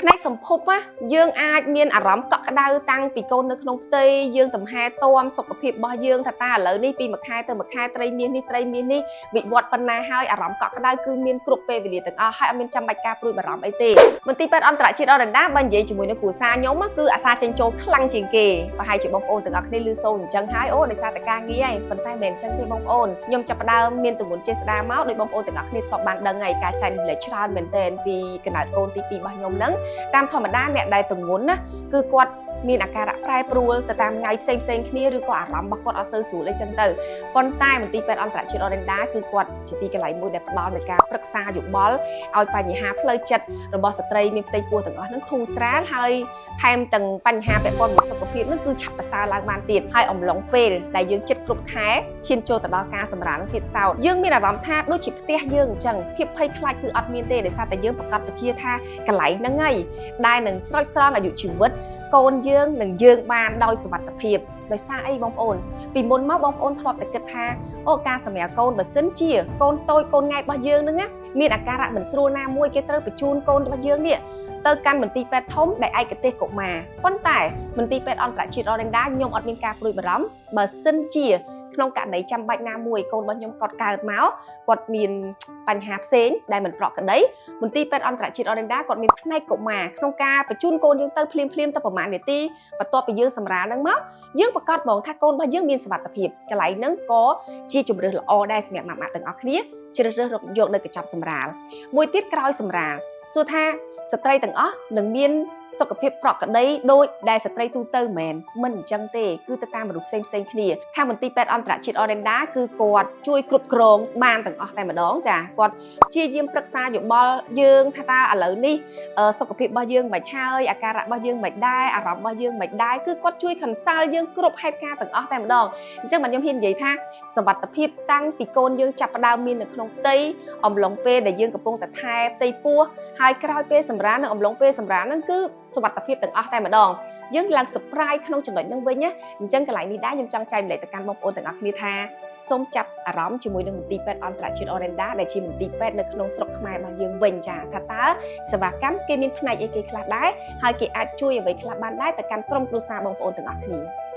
ផ្នែកសម្ភពយើងអាចមានអារម្មណ៍កក់ក្ដៅតាំងពីកូននៅក្នុងផ្ទៃយើងទំហែតមសុខភាពរបស់យើងថាតើឥឡូវនេះពីមួយខែទៅមួយខែត្រីមាសនេះវិវត្តប៉ុណ្ណាហើយអារម្មណ៍កក់ក្ដៅគឺមានគ្រប់ពេលវេលាទាំងអស់ហើយអត់មានចាំបាច់ការព្រួយបារម្ភអីទេមន្ទីរពេទ្យអន្តរជាតិអរ៉ាន់ដាបើនិយាយជាមួយនឹងគ្រួសារខ្ញុំគឺអាសាចេញចូលខ្លាំងជាងគេប្រហែលជាបងប្អូនទាំងអស់គ្នាឮសូរអញ្ចឹងហើយអូដោយសារតែការងារហើយប៉ុន្តែមិនមែនអញ្ចឹងទេបងប្អូនខ្ញុំចាប់ផ្ដើមមានទម្ងន់ចេះស្ដារមកដោយបងប្អូនទាំងអស់គ្នាធ្លាប់បានដឹងហើយការចាញ់លេចច្រើនមែនទែនពីកណើតកូនទី2របស់ខ្ញុំហ្នឹងតាមធម្មតាអ្នកដែលទម្ងន់ណាគឺគាត់មានអាការៈប្រែប្រួលទៅតាមថ្ងៃផ្សេងគ្នាឬក៏អារម្មណ៍របស់គាត់អត់សូវស្រួលអីចឹងទៅប៉ុន្តែមន្ទីរពេទ្យអន្តរជាតិអរ៉ាន់ដាគឺគាត់ជាទីកន្លែងមួយដែលផ្ដល់នូវការប្រឹក្សាយោបល់ឲ្យបញ្ហាផ្លូវចិត្តរបស់ស្ត្រីមានផ្ទៃពោះទាំងអស់ហ្នឹងធូរស្រាលហើយថែមទាំងបញ្ហាពាក់ព័ន្ធមួយសុខភាពហ្នឹងគឺឆាប់ប្រសើរឡើងបានទៀតហើយអំឡុងពេលដែលយើងចិត្តគ្រប់ខែឈានចូលទៅដល់ការសម្រាលទៀតសោតយើងមានអារម្មណ៍ថាដូចជាផ្ទះយើងអញ្ចឹងភាពភ័យខ្លាចគឺអត់មានទេដោយសារតែយើងប្រកាសពជាថាកន្លែងហ្នឹងហើយដែលនឹងស្រោចស្រង់អាយុជីវិតកូនយើងនឹងយើងបានដោយសុវត្ថិភាពដោយសារអីបងប្អូនពីមុនមកបងប្អូនធ្លាប់តែគិតថាអូការសម្រាលកូនបើសិនជាកូនតូចកូនង៉ែតរបស់យើងហ្នឹងមានអាការៈមិនស្រួលណាមួយគេត្រូវបញ្ជូនកូនរបស់យើងនេះទៅកាន់មន្ទីរពេទ្យធំដែលឯកទេសកុមារប៉ុន្តែមន្ទីរពេទ្យអន្តរជាតិអរ៉ាន់ដាខ្ញុំអត់មានការព្រួយបារម្ភបើសិនជាក្នុងករណីចាំបាច់ណាមួយកូនរបស់ខ្ញុំគាត់កើតមកគាត់មានបញ្ហាផ្សេងដែលមិនប្រក្រតីមន្ទីរពេទ្យអន្តរជាតិអរ៉ាន់ដាគាត់មានផ្នែកកុមារក្នុងការបញ្ជូនកូនយើងទៅភ្លាមទៅប្រហែលនាទីបន្ទាប់ពីយើងសម្រាលហ្នឹងមកយើងប្រកាសហ្មងថាកូនរបស់យើងមានសុវត្ថិភាពកន្លែងហ្នឹងក៏ជាជម្រើសល្អដែរសម្រាប់ម៉ាក់ទាំងអស់គ្នាជ្រើសរើសយកនៅកញ្ចប់សម្រាលមួយទៀតក្រោយសម្រាលសួរថាស្ត្រីទាំងអស់នឹងមានសុខភាពប្រក្រតីដោយដែលស្ត្រីទូទៅមិនអញ្ចឹងទេគឺទៅតាមមនុស្សផ្សេងគ្នាខាងមន្ទីរពេទ្យអន្តរជាតិអរ៉ាន់ដាគឺគាត់ជួយគ្រប់គ្រងបានទាំងអស់តែម្ដងចាគាត់ព្យាយាមប្រឹក្សាយោបល់យើងថាតើឥឡូវនេះសុខភាពរបស់យើងមិនហើយអាការៈរបស់យើងមិនដែរអារម្មណ៍របស់យើងមិនដែរគឺគាត់ជួយ consult យើងគ្រប់ហេតុការណ៍ទាំងអស់តែម្ដងអញ្ចឹងខ្ញុំហ៊ាននិយាយថាសុវត្ថិភាពតាំងពីកូនយើងចាប់ផ្ដើមមាននៅក្នុងផ្ទៃអំឡុងពេលដែលយើងកំពុងតែថែផ្ទៃពោះហើយក្រោយពេលសម្រាលនៅអំឡុងពេលសម្រាលហ្នឹងគឺសុវត្ថិភាពទាំងអស់តែម្ដងយើងឡើង surprise ក្នុងចំណុចហ្នឹងវិញណាអញ្ចឹងកន្លែងនេះដែរខ្ញុំចង់ចែកម្លែកទៅកាន់បងប្អូនទាំងអស់គ្នាថាសូមចាប់អារម្មណ៍ជាមួយនឹងមន្ទីរពេទ្យអន្តរជាតិអរ៉ាន់ដាដែលជាមន្ទីរពេទ្យនៅក្នុងស្រុកខ្មែររបស់យើងវិញចាថាតើសេវាកម្មគេមានផ្នែកអីគេខ្លះដែរហើយគេអាចជួយអ្វីខ្លះបានដែរទៅកាន់ក្រុមគ្រួសារបងប្អូនទាំងអស់គ្នា